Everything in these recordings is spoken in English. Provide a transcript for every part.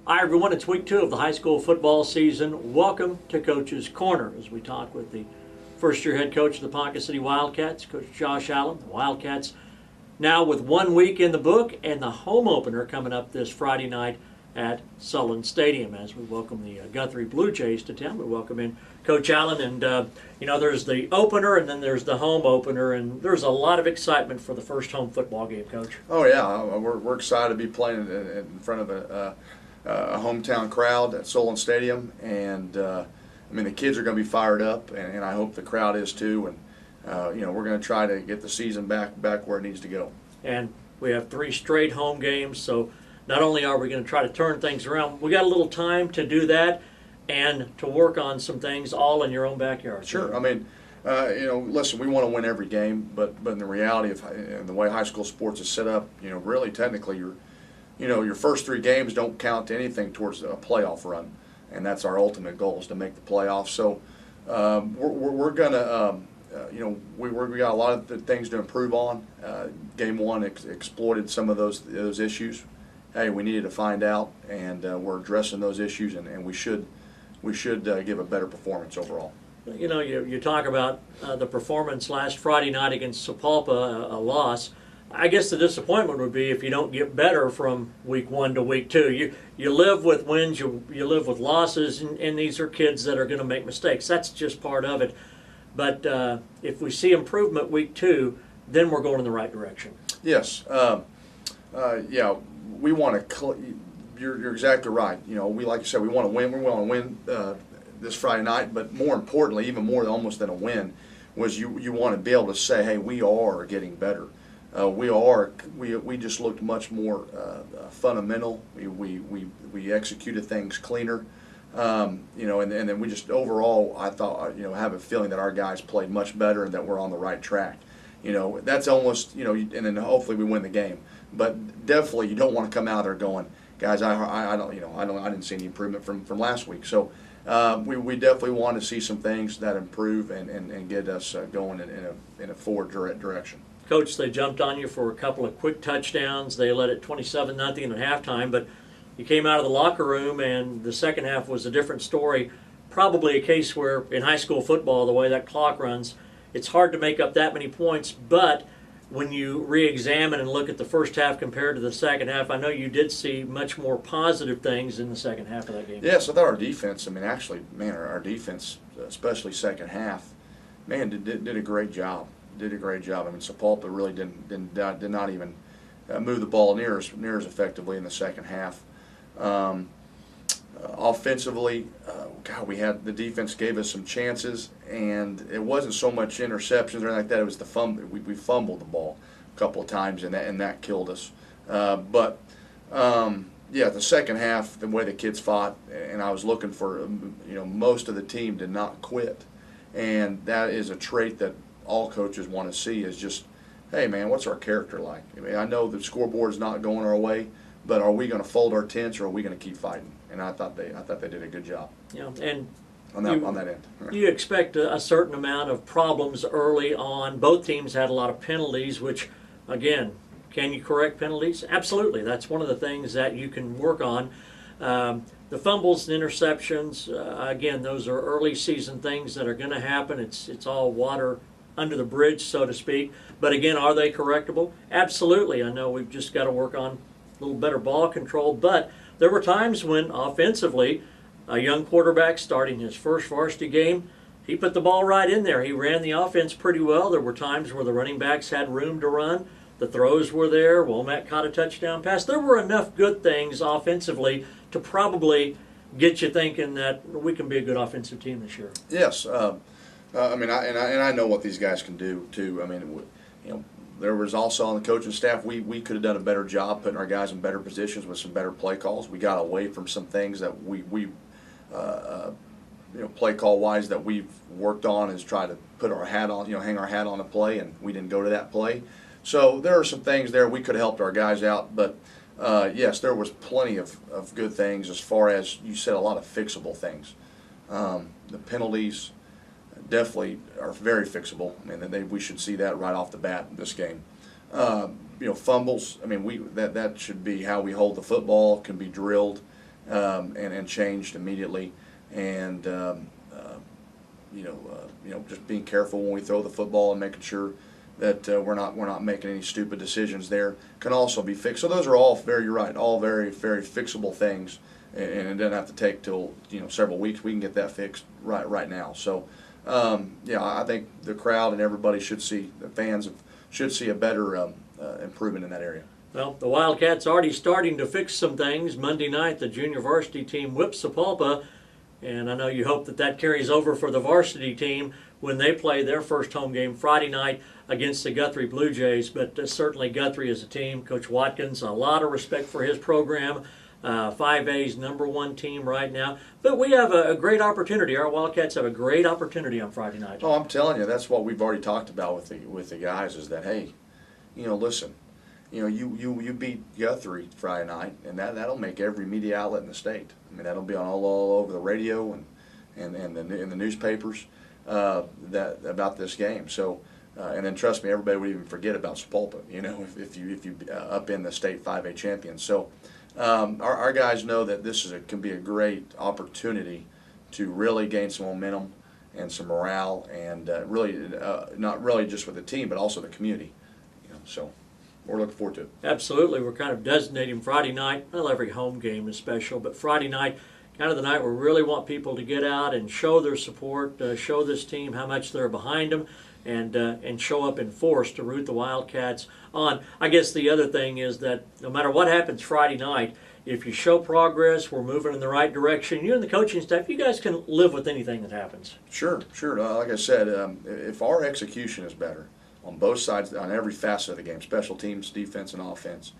Hi everyone, it's week 2 of the high school football season. Welcome to Coach's Corner as we talk with the first-year head coach of the Ponca City Wildcats, Coach Josh Allen. The Wildcats now with 1 week in the book and the home opener coming up this Friday night at Sullivan Stadium as we welcome the Guthrie Blue Jays to town. We welcome in Coach Allen, and there's the opener and then there's the home opener, and there's a lot of excitement for the first home football game, Coach. Oh yeah, we're excited to be playing in front of a hometown crowd at Sullivan Stadium, and the kids are going to be fired up, and I hope the crowd is too. And we're going to try to get the season back where it needs to go. And we have 3 straight home games, so not only are we going to try to turn things around, we got a little time to do that and to work on some things all in your own backyard. Sure. Listen, we want to win every game, but in the reality of the way high school sports is set up, really technically your first 3 games don't count to anything towards a playoff run, and that's our ultimate goal, is to make the playoffs. So we're gonna, we got a lot of things to improve on. Game 1 exploited some of those issues. Hey, we needed to find out, and we're addressing those issues, and we should give a better performance overall. You talk about the performance last Friday night against Sapulpa, a loss. I guess the disappointment would be if you don't get better from week 1 to week 2. You live with wins, you live with losses, and these are kids that are going to make mistakes. That's just part of it. But if we see improvement week 2, then we're going in the right direction. Yes. We want to. You're exactly right. We, like you said, we want to win. We want to win this Friday night. But more importantly, even more almost than a win, was you want to be able to say, hey, we are getting better. We just looked much more fundamental. We executed things cleaner. And then we just overall, I thought, have a feeling that our guys played much better and that we're on the right track. That's almost, and then hopefully we win the game. But definitely, you don't want to come out there going, guys, I didn't see any improvement from last week. So we definitely want to see some things that improve and get us going in a forward direction. Coach, they jumped on you for a couple of quick touchdowns. They led it 27-0 at halftime, but you came out of the locker room and the second half was a different story. Probably a case where in high school football, the way that clock runs, it's hard to make up that many points, but when you re-examine and look at the first half compared to the second half, I know you did see much more positive things in the second half of that game. Yes, I thought our defense, our defense, especially second half, did a great job. Sapulpa really did not even move the ball near as effectively in the second half. Offensively, the defense gave us some chances, and it wasn't so much interceptions or anything like that. It was the fumble. We fumbled the ball a couple of times, and that killed us. The second half, the way the kids fought, and I was looking for, most of the team did not quit, and that is a trait that all coaches want to see, is just, hey man, what's our character like? I know the scoreboard is not going our way, but are we going to fold our tents or are we going to keep fighting? And I thought they did a good job. And on that end. You expect a certain amount of problems early on. Both teams had a lot of penalties, which, again, can you correct penalties? Absolutely. That's one of the things that you can work on. The fumbles and interceptions, again, those are early season things that are going to happen. It's all water under the bridge, so to speak. But again, are they correctable? Absolutely. I know we've just got to work on a little better ball control, but there were times when offensively, a young quarterback starting his first varsity game, he put the ball right in there. He ran the offense pretty well. There were times where the running backs had room to run. The throws were there. Womack caught a touchdown pass. There were enough good things offensively to probably get you thinking that we can be a good offensive team this year. Yes. I know what these guys can do too. There was also on the coaching staff, we could have done a better job putting our guys in better positions with some better play calls. We got away from some things that we play call wise that we've worked on, is try to put our hat on, hang our hat on a play, and we didn't go to that play. So there are some things there we could have helped our guys out, but yes, there was plenty of good things as far as, you said, a lot of fixable things. The penalties definitely are very fixable. We should see that right off the bat in this game. Fumbles. That should be how we hold the football. Can be drilled. and changed immediately. And just being careful when we throw the football and making sure that we're not making any stupid decisions there can also be fixed. So those are all you're right, all very, very fixable things, and it doesn't have to take till several weeks. We can get that fixed right now. So I think the crowd and everybody the fans should see a better improvement in that area. Well, the Wildcats already starting to fix some things. Monday night, the junior varsity team whips Ponca, and I know you hope that carries over for the varsity team when they play their first home game Friday night against the Guthrie Blue Jays. But certainly Guthrie is a team. Coach Watkins, a lot of respect for his program. 5A's #1 team right now. But we have a great opportunity. Our Wildcats have a great opportunity on Friday night. Oh, I'm telling you, that's what we've already talked about with the guys, is that, hey, listen, you beat Guthrie Friday night, and that'll make every media outlet in the state. I mean, that'll be on all over the radio and in the newspapers about this game. So, and then trust me, everybody would even forget about Sepulpa, if you up in the state 5A champions. So, our guys know that this can be a great opportunity to really gain some momentum and some morale, and really not really just with the team, but also the community. So we're looking forward to it. Absolutely. We're kind of designating Friday night. Well, every home game is special, but Friday night, kind of the night we really want people to get out and show their support, show this team how much they're behind them, and show up in force to root the Wildcats on. I guess the other thing is that no matter what happens Friday night, if you show progress, we're moving in the right direction, you and the coaching staff, you guys can live with anything that happens. Sure. Like I said, if our execution is better on both sides, on every facet of the game, special teams, defense, and offense,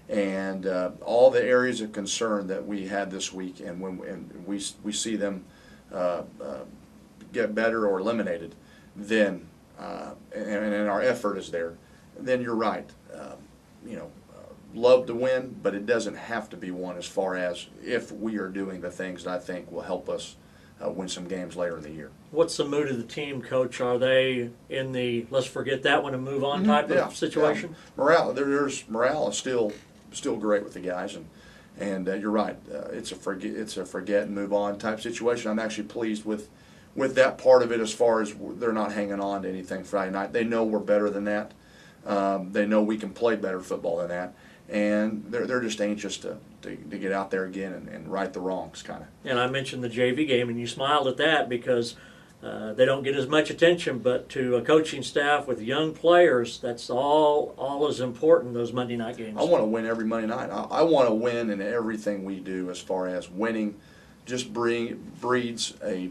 and all the areas of concern that we had this week, and we see them get better or eliminated, then and our effort is there, then you're right. Love to win, but it doesn't have to be one, as far as if we are doing the things that I think will help us win some games later in the year. What's the mood of the team, Coach? Are they in the let's forget that one and move on type of situation? Yeah. Morale is still great with the guys, and you're right. It's a forget and move on type situation. I'm actually pleased with that part of it, as far as they're not hanging on to anything Friday night. They know we're better than that. They know we can play better football than that. And they're just anxious to get out there again and right the wrongs, kind of. And I mentioned the JV game, and you smiled at that because they don't get as much attention. But to a coaching staff with young players, that's all as important, those Monday night games. I want to win every Monday night. I want to win in everything we do, as far as winning just breeds a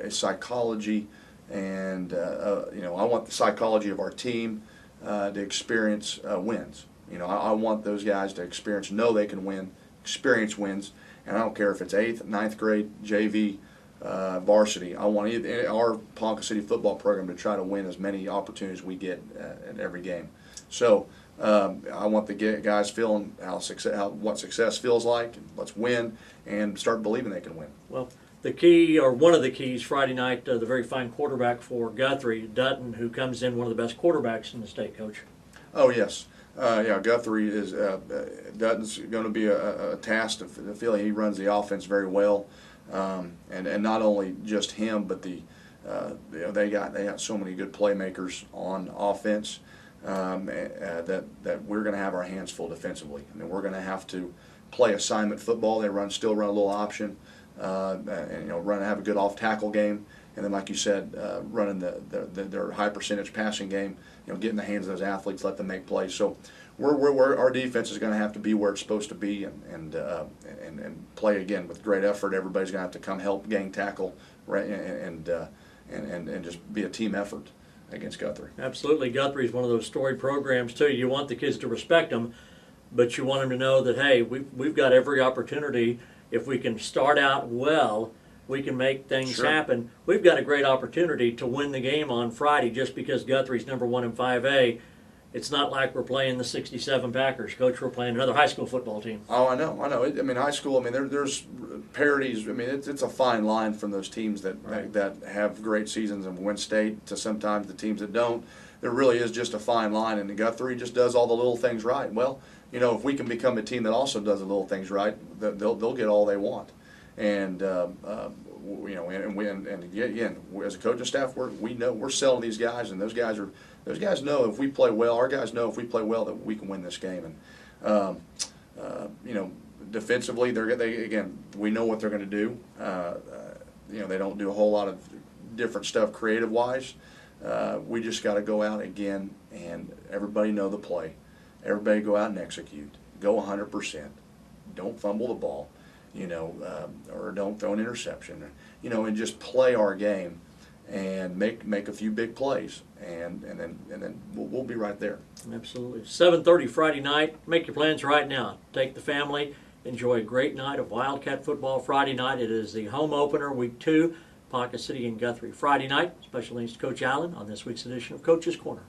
psychology, and I want the psychology of our team to experience wins. I want those guys to know they can win, experience wins, and I don't care if it's 8th, 9th grade, JV, varsity. I want our Ponca City football program to try to win as many opportunities we get in every game. So I want the guys feeling what success feels like, and let's win, and start believing they can win. Well, the key, or one of the keys, Friday night, the very fine quarterback for Guthrie, Dutton, who comes in one of the best quarterbacks in the state, Coach. Oh, yes. Guthrie is Dutton's going to be a task to feel. He runs the offense very well, and not only just him, but they got so many good playmakers on offense that we're going to have our hands full defensively. I mean, we're going to have to play assignment football. They still run a little option, and have a good off tackle game. And then, like you said, running their high percentage passing game, get in the hands of those athletes, let them make plays. So, our defense is going to have to be where it's supposed to be, and play again with great effort. Everybody's going to have to come help gang tackle, right, and just be a team effort against Guthrie. Absolutely, Guthrie is one of those storied programs too. You want the kids to respect them, but you want them to know that, hey, we've got every opportunity. If we can start out well, we can make things happen. We've got a great opportunity to win the game on Friday just because Guthrie's #1 in 5A. It's not like we're playing the 67 Packers, Coach. We're playing another high school football team. Oh, I know. High school, there's parities. It's a fine line from those teams that have great seasons and win state to sometimes the teams that don't. There really is just a fine line, and Guthrie just does all the little things right. Well, you know, if we can become a team that also does the little things right, they'll get all they want. And you know, and again, as a coaching staff, we know we're selling these guys, and those guys know if we play well, our guys know if we play well that we can win this game. And you know, defensively, again, we know what they're going to do. You know, they don't do a whole lot of different stuff creative wise. We just got to go out again, and everybody know the play. Everybody go out and execute. Go 100%. Don't fumble the ball, you know, or don't throw an interception, you know, and just play our game and make a few big plays, and then we'll be right there. Absolutely. 7:30 Friday night. Make your plans right now. Take the family. Enjoy a great night of Wildcat football Friday night. It is the home opener, week 2, Ponca City and Guthrie. Friday night. Special thanks to Coach Allen on this week's edition of Coach's Corner.